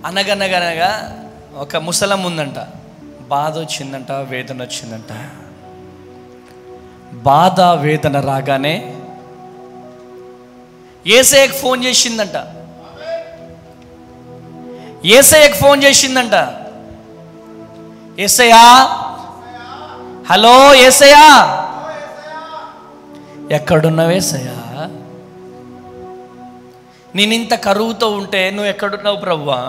అనగనగనగా ఒక ముసలం ఉందంట. బాధ వచ్చిందంట, వేదన వచ్చిందంట. బాధ వేదన రాగానే యేసయ్యకు ఫోన్ చేసిందంట. యేసయ్యకు ఫోన్ చేసిందంట. యేసయ్యా, హలో యేసయ్యా, ఎక్కడున్నావు యేసయ్యా? నేను ఇంత కరువుతో ఉంటే నువ్వు ఎక్కడున్నావు ప్రభువా?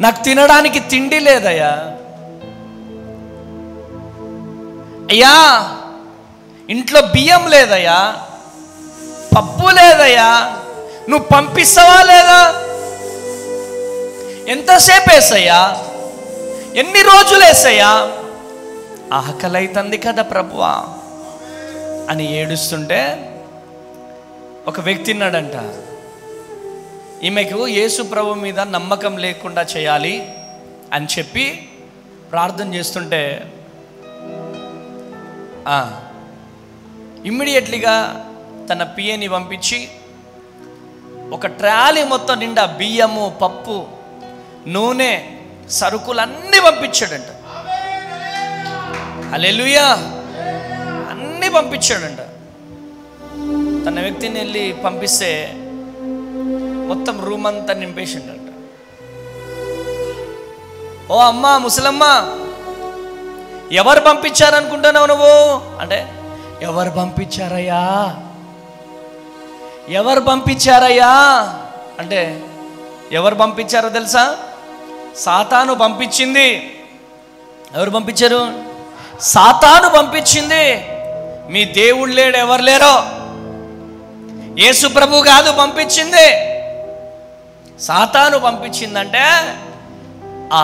నాకు తినడానికి తిండి లేదయ్యా. అయ్యా, ఇంట్లో బియ్యం లేదయ్యా, పప్పు లేదయ్యా, నువ్వు పంపిస్తావా లేదా? ఎంతసేపు వేసయ్యా? ఎన్ని రోజులు వేసయ్యా? ఆకలి అవుతుంది కదా ప్రభువా అని ఏడుస్తుంటే ఒక వ్యక్తి ఉన్నాడంట. ఈమెకు యేసు ప్రభు మీద నమ్మకం లేకుండా చేయాలి అని చెప్పి ప్రార్థన చేస్తుంటే ఇమ్మీడియట్లీగా తన పిఏని పంపించి ఒక ట్రాలీ మొత్తం నిండా బియ్యము, పప్పు, నూనె, సరుకులన్నీ పంపించాడంట. హల్లెలూయా, అన్నీ పంపించాడంట. తన వ్యక్తిని వెళ్ళి పంపిస్తే మొత్తం రూమ్ అంతా నింపేసిండంట. ఓ అమ్మా, ముసలమ్మ, ఎవరు పంపించారనుకుంటున్నావు నువ్వు అంటే, ఎవరు పంపించారయ్యా, ఎవరు పంపించారయ్యా అంటే, ఎవరు పంపించారో తెలుసా? సాతాను పంపించింది. ఎవరు పంపించారు? సాతాను పంపించింది. మీ దేవుడు లేడు, ఎవరు లేరో. యేసు ప్రభు కాదు పంపించింది, సాతాను పంపించిందంటే ఆ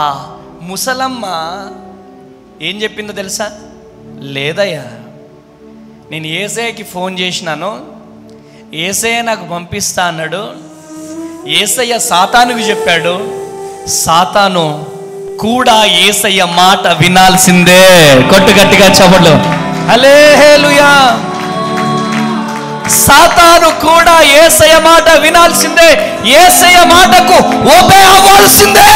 ముసలమ్మ ఏం చెప్పిందో తెలుసా? లేదయ్యా, నేను యేసయ్యకి ఫోన్ చేసినాను, యేసయ్య నాకు పంపిస్తా అన్నాడు, యేసయ్య సాతానుకి చెప్పాడు, సాతాను కూడా యేసయ్య మాట వినాల్సిందే. కొట్టు గట్టిగా చప్పట్లు. హల్లెలూయా. సాతాను కూడా యేసయ్య మాట వినాల్సిందే, యేసయ్య మాటకు ఒబే అవ్వాల్సిందే.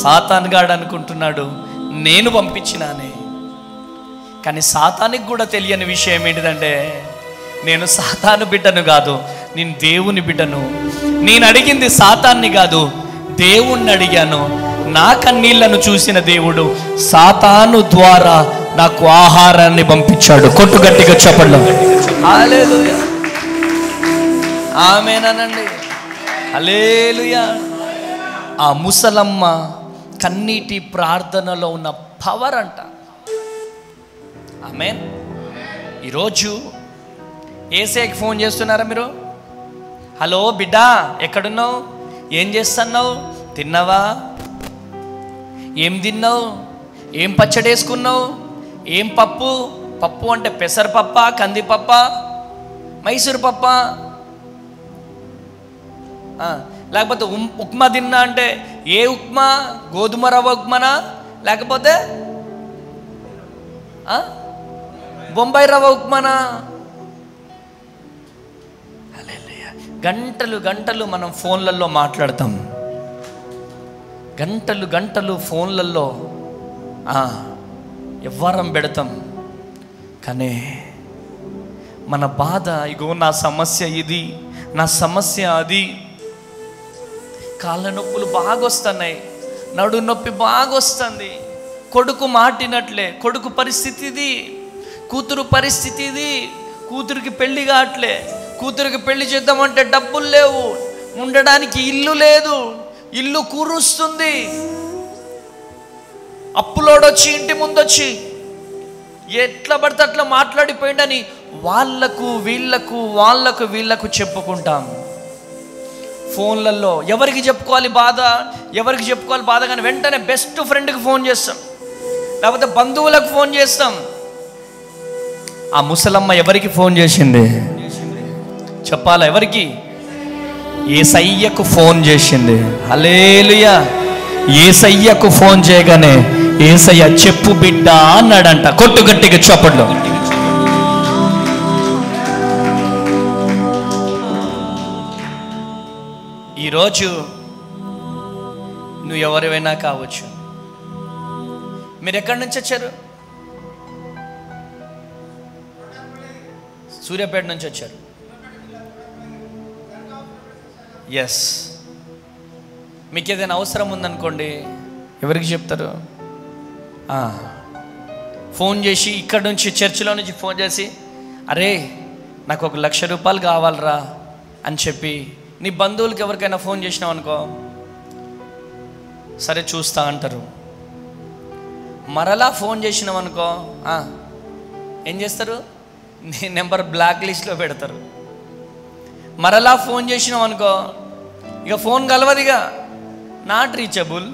సాతాను గాడు అనుకుంటున్నాడు నేను పంపించినానే, కానీ సాతానికి కూడా తెలియని విషయం ఏంటిదంటే, నేను సాతాను బిడ్డను కాదు, నేను దేవుని బిడ్డను. నేను అడిగింది సాతాన్ని కాదు, దేవుణ్ణి అడిగాను. నా కన్నీళ్లను చూసిన దేవుడు సాతాను ద్వారా నాకు ఆహారాన్ని పంపించాడు. కొట్టు గట్టిగా చప్పట్లు. హల్లెలూయా, ఆమేనండి. హల్లెలూయా. ఆ ముసలమ్మ కన్నీటి ప్రార్థనలో ఉన్న పవర్ అంట. ఆమేన్. ఈరోజు యేసయ్యకి ఫోన్ చేస్తున్నారా మీరు? హలో బిడ్డా, ఎక్కడున్నావు? ఏం చేస్తున్నావు? తిన్నావా? ఏం తిన్నావు? ఏం పచ్చడి వేసుకున్నావు? ఏం పప్పు? పప్పు అంటే పెసరపప్ప, కందిపప్ప, మైసూరు పప్ప, లేకపోతే ఉప్మా తిన్నా అంటే ఏ ఉప్మా? గోధుమ రవ్వ ఉప్మానా, లేకపోతే బొంబాయి రవ్వ ఉప్మానా? గంటలు గంటలు మనం ఫోన్లలో మాట్లాడతాం, గంటలు గంటలు ఫోన్లలో ఎవ్వరం పెడతాం. కానీ మన బాధ, ఇగో నా సమస్య ఇది, నా సమస్య అది, కాళ్ళ నొప్పులు బాగా వస్తున్నాయి, నడు నొప్పి బాగా వస్తుంది, కొడుకు మాటినట్లే, కొడుకు పరిస్థితి ఇది, కూతురు పరిస్థితి ఇది, కూతురికి పెళ్లి కావట్లే, కూతురికి పెళ్లి చేద్దామంటే డబ్బులు లేవు, ఉండడానికి ఇల్లు లేదు, ఇల్లు కూరుస్తుంది, అప్పులోడొచ్చి ఇంటి ముందొచ్చి ఎట్లా పడితే అట్లా మాట్లాడిపోయిండని వాళ్ళకు వీళ్ళకు చెప్పుకుంటాం ఫోన్లలో. ఎవరికి చెప్పుకోవాలి బాధ, ఎవరికి చెప్పుకోవాలి బాధ కానీ వెంటనే బెస్ట్ ఫ్రెండ్కి ఫోన్ చేస్తాం, లేకపోతే బంధువులకు ఫోన్ చేస్తాం. ఆ ముసలమ్మ ఎవరికి ఫోన్ చేసింది చెప్పాలా? ఎవరికి? యేసయ్యకు ఫోన్ చేసింది. హల్లెలూయా. యేసయ్యకు ఫోన్ చేయగానే యేసయ్య చెప్పు బిడ్డ అన్నాడంట. కొట్టు గట్టిగా చప్పట్లు. ఈరోజు నువ్వు ఎవరివైనా కావచ్చు. మీరు ఎక్కడి నుంచి వచ్చారు? సూర్యాపేట నుంచి వచ్చారు. ఎస్. మీకు ఏదైనా అవసరం ఉందనుకోండి, ఎవరికి చెప్తారు? ఫోన్ చేసి, ఇక్కడ నుంచి చర్చిలో నుంచి ఫోన్ చేసి, అరే నాకు 1,00,000 రూపాయలు కావాలరా అని చెప్పి నీ బంధువులకి ఎవరికైనా ఫోన్ చేసినావు అనుకో, సరే చూస్తా అంటారు. మరలా ఫోన్ చేసినావు అనుకో, ఏం చేస్తారు? నీ నెంబర్ బ్లాక్ లిస్ట్లో పెడతారు. మరలా ఫోన్ చేసినావు అనుకో, ఇక ఫోన్ కలవదిగా, నాట్ రీచబుల్.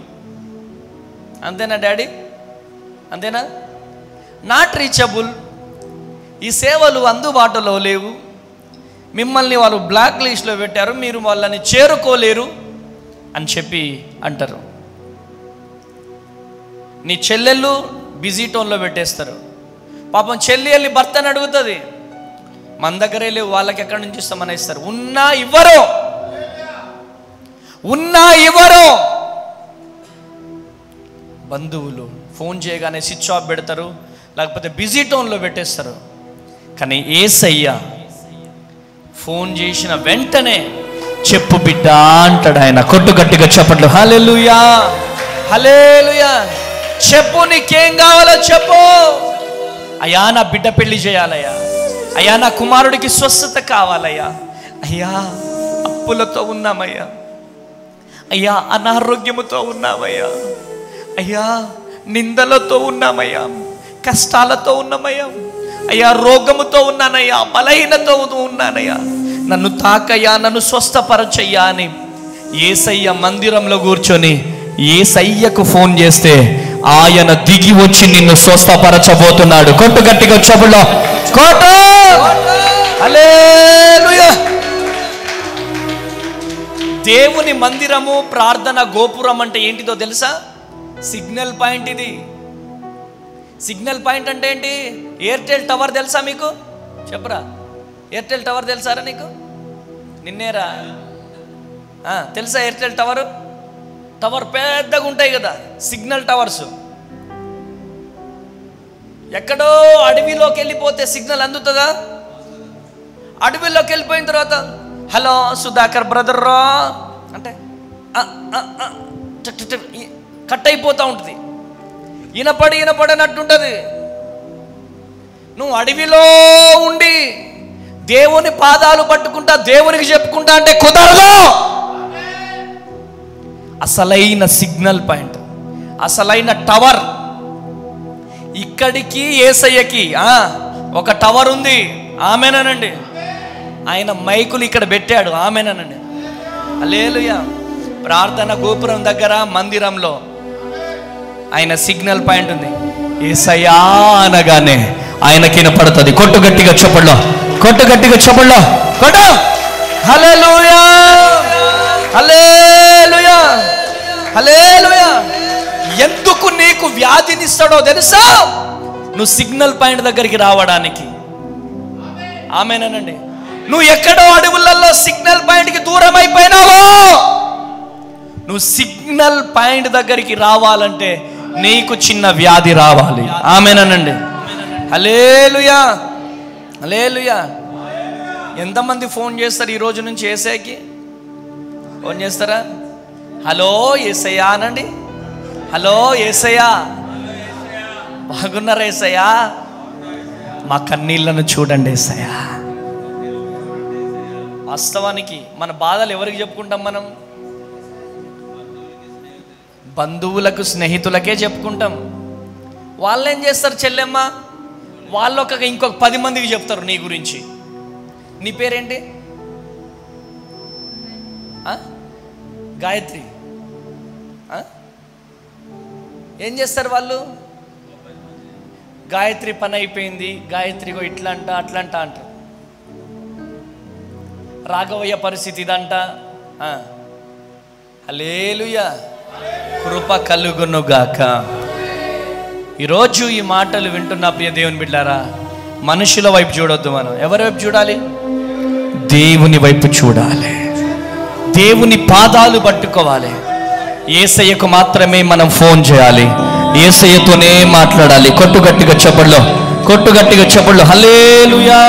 అంతేనా డాడీ? అంతేనా? Not reachable. ఈ సేవలు అందుబాటులో లేవు, మిమ్మల్ని వాళ్ళు బ్లాక్ లిస్ట్లో పెట్టారు, మీరు వాళ్ళని చేరుకోలేరు అని చెప్పి అంటారు. నీ చెల్లెళ్ళు బిజీ టోన్లో పెట్టేస్తారు. పాపం చెల్లి వెళ్ళి భర్తని అడుగుతుంది, మన దగ్గరే లేవు, వాళ్ళకి ఎక్కడి నుంచి ఇస్తామని ఇస్తారు. ఉన్నా ఇవ్వరు. బంధువులు ఫోన్ చేయగానే స్విచ్ ఆఫ్ పెడతారు, లేకపోతే బిజీ టోన్లో పెట్టేస్తారు. కానీ యేసయ్య ఫోన్ చేసిన వెంటనే చెప్పు బిడ్డ అంటాడు ఆయన. కొట్టు గట్టిగా చెప్పట్లు. హల్లెలూయా, హల్లెలూయా. చెప్పు, నీకేం కావాలో చెప్పు. అయ్యా నా బిడ్డ పెళ్లి చేయాలయ్యా, అయ్యా నా కుమారుడికి స్వస్థత కావాలయ్యా, అయ్యా అప్పులతో ఉన్నామయ్యా, అయ్యా అనారోగ్యముతో ఉన్నామయ్యా, అయ్యా నిందలతో ఉన్నామయ్యా, కష్టాలతో ఉన్నామయ్యా, అయ్యా రోగముతో ఉన్నానయ్యా, బలహీనతో ఉన్నానయ్యా, నన్ను తాకయ్యా, నన్ను స్వస్థపరచయ్యా అని యేసయ్య మందిరంలో కూర్చొని యేసయ్యకు ఫోన్ చేస్తే ఆయన దిగి వచ్చి నిన్ను స్వస్థపరచబోతున్నాడు. కొట్టు గట్టిగా చెప్పుల్లో కొట్టు. హల్లెలూయా. దేవుని మందిరము, ప్రార్థన గోపురం అంటే ఏంటిదో తెలుసా? Signal point. ఇది సిగ్నల్ పాయింట్ అంటే ఏంటి? ఎయిర్టెల్ టవర్ తెలుసా మీకు? చెప్పరా, ఎయిర్టెల్ టవర్ తెలుసారా నీకు? నిన్నేరా తెలుసా ఎయిర్టెల్ టవర్? టవర్ పెద్దగా ఉంటాయి కదా, సిగ్నల్ టవర్స్. ఎక్కడో అడవిలోకి వెళ్ళిపోతే సిగ్నల్ అందుతుందా? అడవిలోకి వెళ్ళిపోయిన తర్వాత హలో సుధాకర్ బ్రదర్ రా అంటే కట్ అయిపోతూ ఉంటుంది, వినపడనట్టుంటుంది. నువ్వు అడవిలో ఉండి దేవుని పాదాలు పట్టుకుంటా, దేవునికి చెప్పుకుంటా అంటే కుదరదు. అసలైన సిగ్నల్ పాయింట్, అసలైన టవర్ ఇక్కడికి యేసయ్యకి ఒక టవర్ ఉంది. ఆమేనండి. ఆయన మైకులు ఇక్కడ పెట్టాడు. ఆమేనండి. హల్లెలూయా. ప్రార్థన గోపురం దగ్గర మందిరంలో ఆయన సిగ్నల్ పాయింట్ ఉంది. యేసయ్యా అనగానే ఆయనకి వినపడుతుంది. కొట్టు గట్టిగా చెప్పట్లో, కొట్టు గట్టిగా చెప్పట్లో, కొట్టు. హల్లెలూయా, హల్లెలూయా, హల్లెలూయా. ఎందుకు నీకు వ్యాధినిస్తాడో తెలుసా? నువ్వు సిగ్నల్ పాయింట్ దగ్గరికి రావడానికి. ఆమేనండి. నువ్వు ఎక్కడో అడవులలో సిగ్నల్ పాయింట్కి దూరం అయిపోయినావో, నువ్వు సిగ్నల్ పాయింట్ దగ్గరికి రావాలంటే నీకు చిన్న వ్యాధి రావాలి. ఆమేనండి. హల్లెలూయా, హల్లెలూయా. ఎంతమంది ఫోన్ చేస్తారు ఈ రోజు నుంచి యేసయ్యకి? ఫోన్ చేస్తారా? హలో యేసయ్యా అనండి. హలో యేసయ్యా, బాగున్నారా యేసయ్యా? మా కన్నీళ్లను చూడండి యేసయ్యా. వాస్తవానికి మన బాధలు ఎవరికి చెప్పుకుంటాం? మనం బంధువులకు, స్నేహితులకే చెప్పుకుంటాం. వాళ్ళు ఏం చేస్తారు చెల్లెమ్మ? వాళ్ళు ఇంకొక 10 మందికి చెప్తారు నీ గురించి. నీ పేరేంటి? గాయత్రి. ఏం చేస్తారు వాళ్ళు? గాయత్రి పని అయిపోయింది, గాయత్రిగో ఇట్లా అంట అట్లా అంట అంటారు. రాఘవయ్య పరిస్థితి ఇదంట. హల్లెలూయా, కృప కలుగునుగాక. ఈరోజు ఈ మాటలు వింటున్న ప్రియ దేవుని బిడ్డారా, మనుషుల వైపు చూడొద్దు. మనం ఎవరి వైపు చూడాలి? దేవుని వైపు చూడాలి. దేవుని పాదాలు పట్టుకోవాలి. యేసయ్యకు మాత్రమే మనం ఫోన్ చేయాలి, యేసయ్యతోనే మాట్లాడాలి. కొట్టు గట్టిగా చప్పట్లు హల్లెలూయా.